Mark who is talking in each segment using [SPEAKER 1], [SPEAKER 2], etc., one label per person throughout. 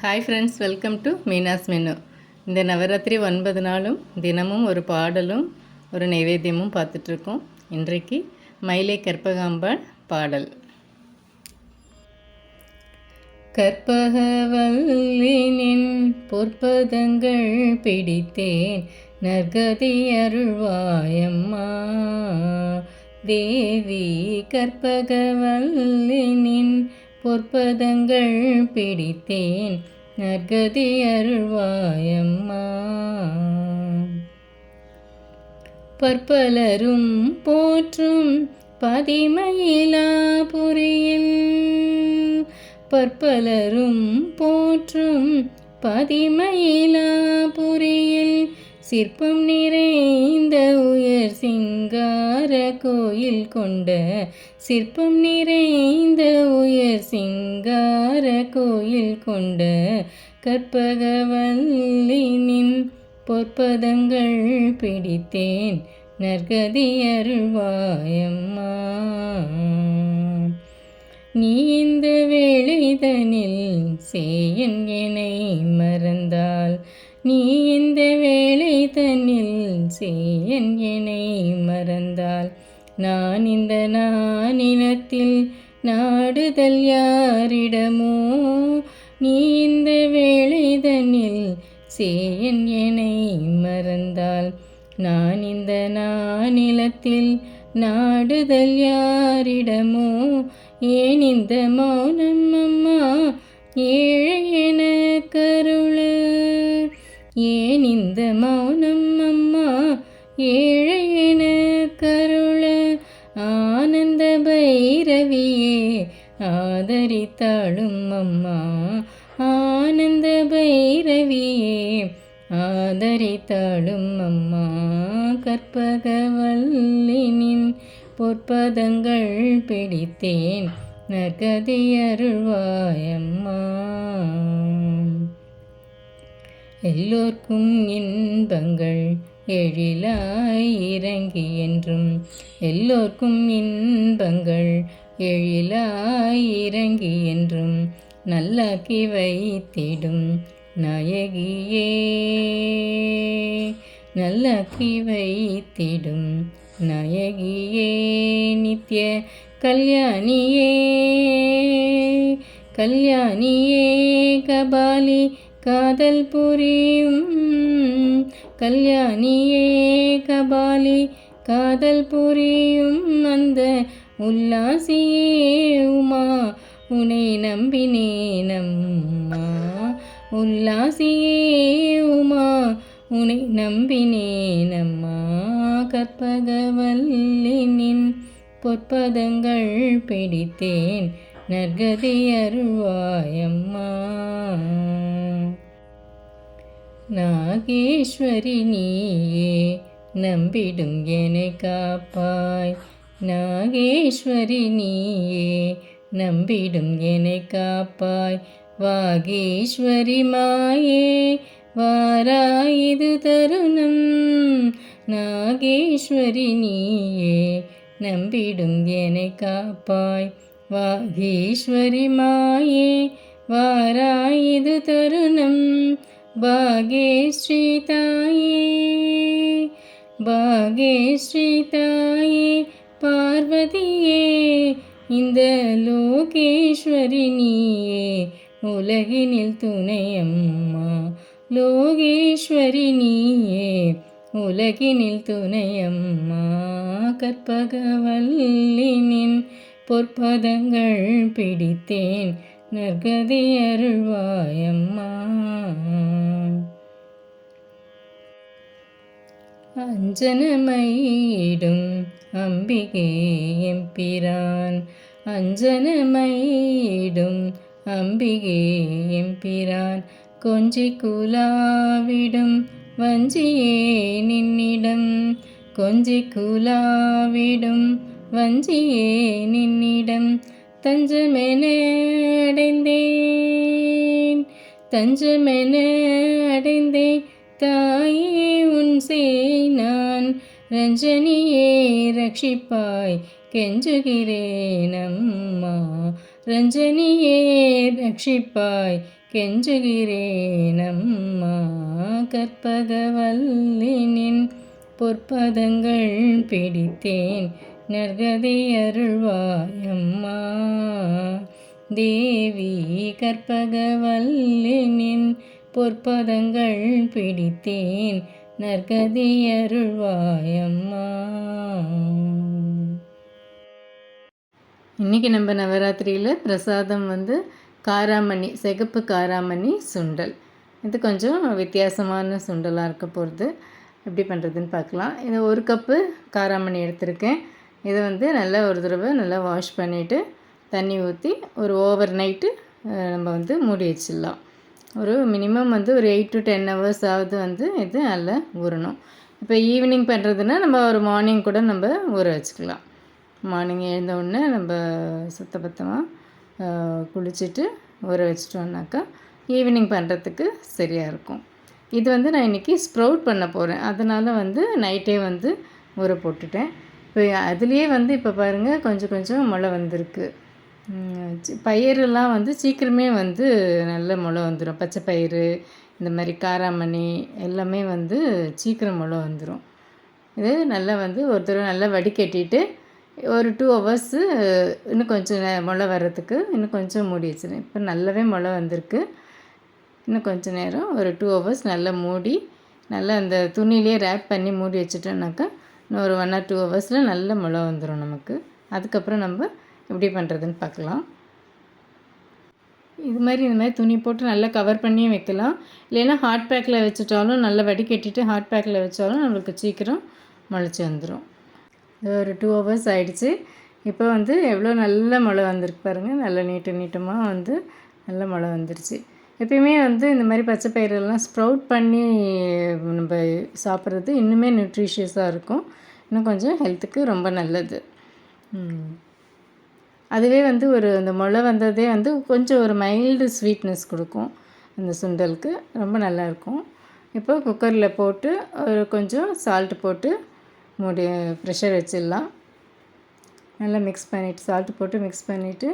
[SPEAKER 1] Hi friends, welcome to Meena's menu. இந்த நவராத்திரி 9 நாளும் தினமும் ஒரு பாடலும் ஒரு நைவேத்தியமும் பார்த்துட்ருக்கோம். இன்றைக்கு மயிலை கற்பகாம்பாள் பாடல். கற்பகவல்லினின் பொற்பதங்கள் பிடித்தேன், நற்கதி அருள்வாயம்மா தேவி. கற்பகவல்லினின் பொற்பதங்கள் பிடித்தேன், நற்கதி அருள்வாயம்மா. பற்பலரும் போற்றும் பதிமயிலாபுரியில், பற்பலரும் போற்றும் பதிமயிலாபுரியில், சிற்பம் நிறைந்த உயர் சிங்கார கோயில் கொண்ட, சிற்பம் நிறைந்த உயர் சிங்கார கோயில் கொண்ட, கற்பகவல்லினின் பொற்பதங்கள் பிடித்தேன், நற்கதி அருள்வாயம்மா. நீ இந்த வேளைதனில் சேயன் என்னை மறந்தால், நீ இந்த வேளைதனில் சேயன் என்னை மறந்தால், நான் இந்த நானிலத்தில் நாடுதல் யாரிடமோ. நீ இந்த வேளைதனில் சேயன் என்னை மறந்தால், நான் இந்த நானிலத்தில் நாடுதல் யாரிடமோ. ஏன் இந்த மௌனம் அம்மா ஏழை என கருள, ஏன் இந்த மௌனம் அம்மா ஏழை என கருள. ஆனந்த பைரவியே ஆதரித்தாளும் அம்மா, ஆனந்த பைரவியே ஆதரித்தாளும் அம்மா. கற்பகவல்லினின் பொற்பதங்கள் பிடித்தேன், நற்கதி அருள்வாயம்மா. எல்லோர்க்கும் இன்பங்கள் எழிலாய் இறங்கி என்றும், எல்லோர்க்கும் இன்பங்கள் எழிலாய் இறங்கி என்றும், நல்லாக்கி வைத்திடும் நாயகியே, நல்லாக்கி வைத்திடும் நாயகியே. நித்ய கல்யாணியே, கல்யாணியே கபாலி காதல் புரியும், கல்யாணியே கபாலி காதல் புரியும், அந்த உல்லாசியே உமா உனை நம்பினேனம்மா. உல்லாசியே உமா உனை நம்பினேனம்மா. கற்பகவல்லினின் பொற்பதங்கள் பிடித்தேன், நற்கதி அருள்வாயம்மா. நாகேஸ்வரி நீயே நம்பிடும் என்னை காப்பாய், நாகேஸ்வரி நீயே நம்பிடும் என்னை காப்பாய். வாகீஸ்வரி மாயே வாராய் இது தருணம், நாகேஸ்வரி நீயே நம்பிடும் என்னை காப்பாய். வாகீஸ்வரி மாயே வாராய் இது தருணம். பாகேஸ்ரீ தாயே, பாகேஸ்ரீ தாயே பார்வதியே, இந்த லோகேஸ்வரி நீயே உலகினில் துணையம்மா. லோகேஸ்வரி நீயே உலகினில் துணையம்மா. கற்பகவல்லினின் பொற்பதங்கள் பிடித்தேன், நற்கதி அருள்வாயம்மா. அஞ்சனமயிடும் அம்பிகே எம்பிரான், அஞ்சனமயிடும் அம்பிகே எம்பிரான், கொஞ்சி குலாவிடும் வஞ்சியே நின்னிடம், கொஞ்சி குலாவிடும் வஞ்சியே நின்னிடம். தஞ்சமென அடைந்தேன், தஞ்சமென அடைந்தேன் தாயே உன் சேய் நான். ரஞ்சனியே ரட்சிப்பாய் கெஞ்சுகிறேனம்மா, ரஞ்சனியே ரட்சிப்பாய் கெஞ்சுகிறேனம்மா கற்பகவல்லினின் பொற்பதங்கள் பிடித்தேன் நற்கதி அருள்வாயம்மா. தேவி கற்பகவல்லினின் பொற்பதங்கள் பிடித்தேன் நற்கதி அருள்வாயம்மா. இன்றைக்கி நம்ம நவராத்திரியில் பிரசாதம் காராமணி, சிகப்பு காராமணி சுண்டல். இது கொஞ்சம் வித்தியாசமான சுண்டலாக இருக்க போகிறது. எப்படி பண்ணுறதுன்னு பார்க்கலாம். இது 1 கப்பு காராமணி எடுத்திருக்கேன். இதை நல்லா ஒரு தடவை நல்லா வாஷ் பண்ணிவிட்டு தண்ணி ஊற்றி ஒரு ஓவர் நைட்டு நம்ம மூடி வச்சிடலாம். ஒரு மினிமம் ஒரு 8 to 10 hours ஆகுது இது நல்லா ஊறணும். இப்போ ஈவினிங் பண்ணுறதுன்னா நம்ம ஒரு மார்னிங் கூட நம்ம ஊற வச்சுக்கலாம். மார்னிங் எழுந்தவுடனே நம்ம சுத்தபத்தமாக குளிச்சுட்டு ஊற வச்சிட்டோம்னாக்கா ஈவினிங் பண்ணுறதுக்கு சரியாக இருக்கும். இது நான் இன்றைக்கி ஸ்ப்ரவுட் பண்ண போகிறேன். அதனால் நைட்டே ஊற போட்டுட்டேன். இப்போ அதுலேயே இப்போ பாருங்கள் கொஞ்சம் கொஞ்சம் முளை வந்திருக்கு. பயிரெல்லாம் சீக்கிரமே நல்ல முளை வந்துடும். பச்சை பயிறு, இந்த மாதிரி காராமணி எல்லாமே சீக்கிரம் முளை வந்துடும். இது நல்லா ஒரு தடவை நல்லா வடிகட்டிட்டு ஒரு 2 hours இன்னும் கொஞ்சம் முளை வர்றதுக்கு இன்னும் கொஞ்சம் மூடி வச்சிருந்தேன். இப்போ நல்லாவே முளை வந்திருக்கு. இன்னும் கொஞ்சம் நேரம் ஒரு 2 hours நல்லா மூடி நல்லா அந்த துணியிலே ரேப் பண்ணி மூடி வச்சுட்டோம்னாக்கா இன்னும் ஒரு 1 or 2 hours நல்ல முளை வந்துடும் நமக்கு. அதுக்கப்புறம் நம்ம எப்படி பண்ணுறதுன்னு பார்க்கலாம். இது மாதிரி துணி போட்டு நல்லா கவர் பண்ணியும் வைக்கலாம். இல்லைன்னா ஹாட் பேக்கில் வச்சுட்டாலும் நல்லா வடிகட்டிட்டு ஹாட் பேக்கில் வச்சாலும் நம்மளுக்கு சீக்கிரம் முளைச்சி வந்துடும். ஒரு 2 hours ஆகிடுச்சு. இப்போ எவ்வளோ நல்ல முளை வந்திருக்கு பாருங்கள். நல்ல நீட்டமாக நல்ல முளை வந்துருச்சு. எப்பயுமே இந்த மாதிரி பச்சை பயிரெல்லாம் ஸ்ப்ரவுட் பண்ணி நம்ம சாப்பிட்றது இன்னுமே நியூட்ரிஷியஸாக இருக்கும். இன்னும் கொஞ்சம் ஹெல்த்துக்கு ரொம்ப நல்லது. அதுவே ஒரு அந்த முளை வந்ததே கொஞ்சம் ஒரு மைல்டு ஸ்வீட்னஸ் கொடுக்கும் அந்த சுண்டலுக்கு. ரொம்ப நல்லாயிருக்கும். இப்போ குக்கரில் போட்டு ஒரு கொஞ்சம் சால்ட்டு போட்டு மூடி ப்ரெஷர் வச்சிடலாம். நல்லா மிக்ஸ் பண்ணிவிட்டு சால்ட்டு போட்டு மிக்ஸ் பண்ணிவிட்டு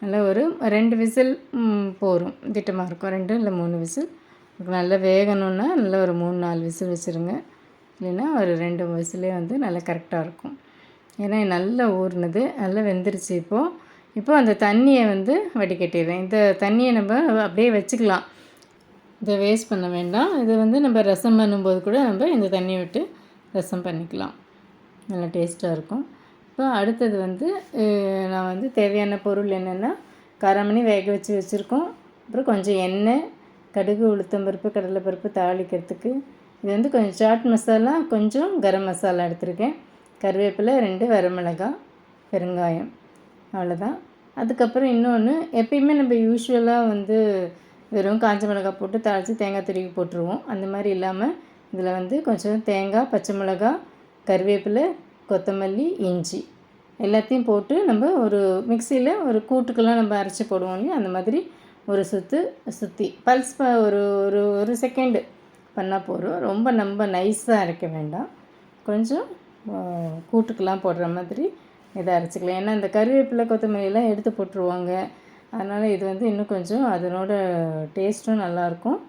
[SPEAKER 1] நல்லா ஒரு 2 விசில் போரும். திட்டமாக இருக்கும். 2 இல்லை 3 விசில். நல்லா வேகணுன்னா நல்லா ஒரு 3-4 விசில் வச்சுருங்க. இல்லைன்னா ஒரு 2 விசிலே நல்லா கரெக்டாக இருக்கும். ஏன்னா நல்லா ஊறினது நல்லா வெந்துருச்சு. இப்போது அந்த தண்ணியை வடிகட்டிடுறேன். இந்த தண்ணியை நம்ம அப்படியே வச்சுக்கலாம். இதை வேஸ்ட் பண்ண வேண்டாம். இது நம்ம ரசம் பண்ணும்போது கூட நம்ம இந்த தண்ணியை விட்டு ரசம் பண்ணிக்கலாம். நல்லா டேஸ்ட்டாக இருக்கும். இப்போ அடுத்தது நான் தேவையான பொருள் என்னென்னா காராமணி வேக வச்சு வச்சுருக்கோம். அப்புறம் கொஞ்சம் எண்ணெய், கடுகு, உளுத்தம்பருப்பு, கடலைப்பருப்பு தாளிக்கிறதுக்கு. இது கொஞ்சம் சாட் மசாலா, கொஞ்சம் கரம் மசாலா எடுத்திருக்கேன். கருவேப்பிலை, 2 வரமிளகாய், பெருங்காயம், அவ்வளோதான். அதுக்கப்புறம் இன்னொன்று, எப்பயுமே நம்ம யூஸ்வலாக வெறும் காஞ்ச மிளகாய் போட்டு தாளித்து தேங்காய் துருவி போட்டுருவோம். அந்த மாதிரி இல்லாமல் இதில் கொஞ்சம் தேங்காய், பச்சை மிளகாய், கருவேப்பிலை, கொத்தமல்லி, இஞ்சி எல்லாத்தையும் போட்டு நம்ம ஒரு மிக்சியில் ஒரு கூட்டுக்கெல்லாம் நம்ம அரைச்சி போடுவோம் இல்லையா, அந்த மாதிரி ஒரு சுற்றி பல்ஸ் ஒரு ஒரு ஒரு செகண்டு பண்ணால் போதும். ரொம்ப நம்ம நைஸாக அரைக்க வேண்டாம். கொஞ்சம் கூட்டுக்கெல்லாம் போடுற மாதிரி இதை அரைச்சிக்கலாம். ஏன்னா இந்த கருவேப்பிலை, கொத்தமல்லியெல்லாம் எடுத்து போட்டுருவாங்க. அதனால் இது இன்னும் கொஞ்சம் அதனோட டேஸ்ட்டும் நல்லாயிருக்கும்.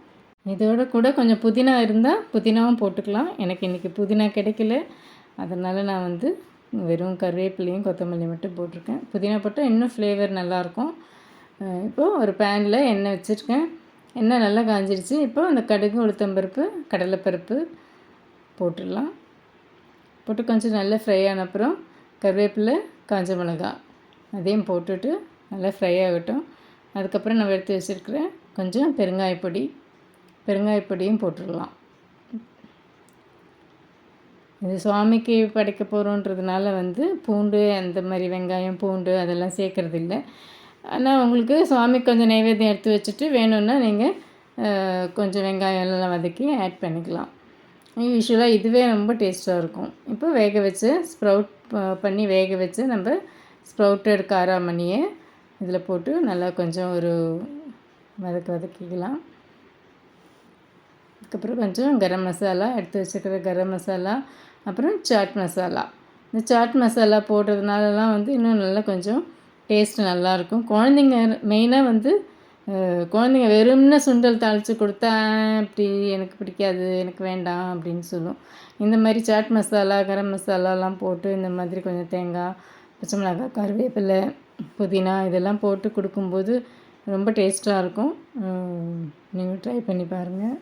[SPEAKER 1] இதோட கூட கொஞ்சம் புதினா இருந்தால் புதினாவும் போட்டுக்கலாம். எனக்கு இன்றைக்கி புதினா கிடைக்கல. அதனால் நான் வெறும் கருவேப்பிலையும் கொத்தமல்லி மட்டும் போட்டிருக்கேன். புதினா போட்டால் இன்னும் ஃப்ளேவர் நல்லாயிருக்கும். இப்போது ஒரு பேனில் எண்ணெய் வச்சுருக்கேன். எண்ணெய் நல்லா காஞ்சிடுச்சு. இப்போது அந்த கடுகு, உளுத்தம்பருப்பு, கடலைப்பருப்பு போட்டுடலாம். போட்டு கொஞ்சம் நல்லா ஃப்ரை ஆன அப்புறம் கருவேப்பிலை, காஞ்ச மிளகாய் அதையும் போட்டுட்டு நல்லா ஃப்ரை ஆகட்டும். அதுக்கப்புறம் நம்ம எடுத்து வச்சுருக்கிறேன் கொஞ்சம் பெருங்காயப்பொடியும் போட்டுடலாம். இது சுவாமிக்கு படைக்க போகிறோன்றதுனால பூண்டு அந்த மாதிரி வெங்காயம், பூண்டு அதெல்லாம் சேர்க்குறது இல்லை. ஆனால் உங்களுக்கு சுவாமிக்கு கொஞ்சம் நைவேத்தியம் எடுத்து வச்சுட்டு வேணும்னா நீங்கள் கொஞ்சம் வெங்காயம் எல்லாம் வதக்கி ஆட் பண்ணிக்கலாம். யூஸ்வலாக இதுவே ரொம்ப டேஸ்ட்டாக இருக்கும். இப்போ வேக வச்சு ஸ்ப்ரவுட் பண்ணி வேக வச்சு நம்ம ஸ்ப்ரவுட்டட் காராமணியை இதில் போட்டு நல்லா கொஞ்சம் ஒரு வதக்கிக்கலாம். அதுக்கப்புறம் கொஞ்சம் கரம் மசாலா எடுத்து வச்சுக்கிற கரம் மசாலா, அப்புறம் சாட் மசாலா. இந்த சாட் மசாலா போடுறதுனாலலாம் இன்னும் நல்லா கொஞ்சம் டேஸ்ட் நல்லாயிருக்கும். குழந்தைங்க மெயினாக குழந்தைங்க வெறும்னே சுண்டல் தாளித்து கொடுத்தா இப்படி எனக்கு பிடிக்காது, எனக்கு வேண்டாம் அப்படின்னு சொல்லும். இந்த மாதிரி சாட் மசாலா, கரம் மசாலாலாம் போட்டு இந்த மாதிரி கொஞ்சம் தேங்காய், பச்சை மிளகாய், கருவேப்பிலை, புதினா இதெல்லாம் போட்டு கொடுக்கும்போது ரொம்ப டேஸ்ட்டாக இருக்கும். நீங்கள் ட்ரை பண்ணி பாருங்கள்.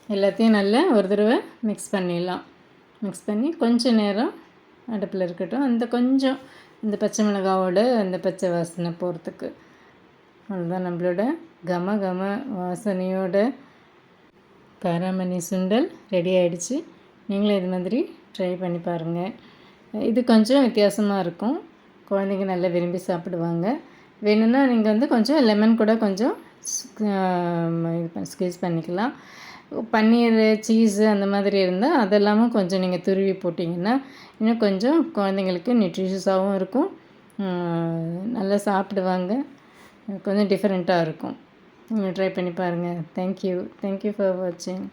[SPEAKER 1] எல்லாத்தையும் நல்லா ஒரு தடவை மிக்ஸ் பண்ணிடலாம். மிக்ஸ் பண்ணி கொஞ்சம் நேரம் அடுப்பில் இருக்கட்டும். அந்த கொஞ்சம் இந்த பச்சை மிளகாவோட அந்த பச்சை வாசனை போகிறதுக்கு. அவ்வளோதான், நம்மளோட கம கம வாசனையோட காராமணி சுண்டல் ரெடி ஆகிடுச்சு. நீங்களும் இது மாதிரி ட்ரை பண்ணி பாருங்கள். இது கொஞ்சம் வித்தியாசமாக இருக்கும். குழந்தைங்க நல்லா விரும்பி சாப்பிடுவாங்க. வேணும்னா நீங்கள் வந்து கொஞ்சம் லெமன் கூட கொஞ்சம் ஸ்க்வீஸ் பண்ணிக்கலாம். பன்னீர், சீஸு அந்த மாதிரி இருந்தால் அதெல்லாமும் கொஞ்சம் நீங்கள் துருவி போட்டிங்கன்னா இன்னும் கொஞ்சம் குழந்தைங்களுக்கு நியூட்ரிஷியஸாகவும் இருக்கும், நல்லா சாப்பிடுவாங்க. கொஞ்சம் டிஃப்ரெண்ட்டாக இருக்கும். நீங்கள் ட்ரை பண்ணி பாருங்கள். தேங்க்யூ ஃபார் வாட்சிங்.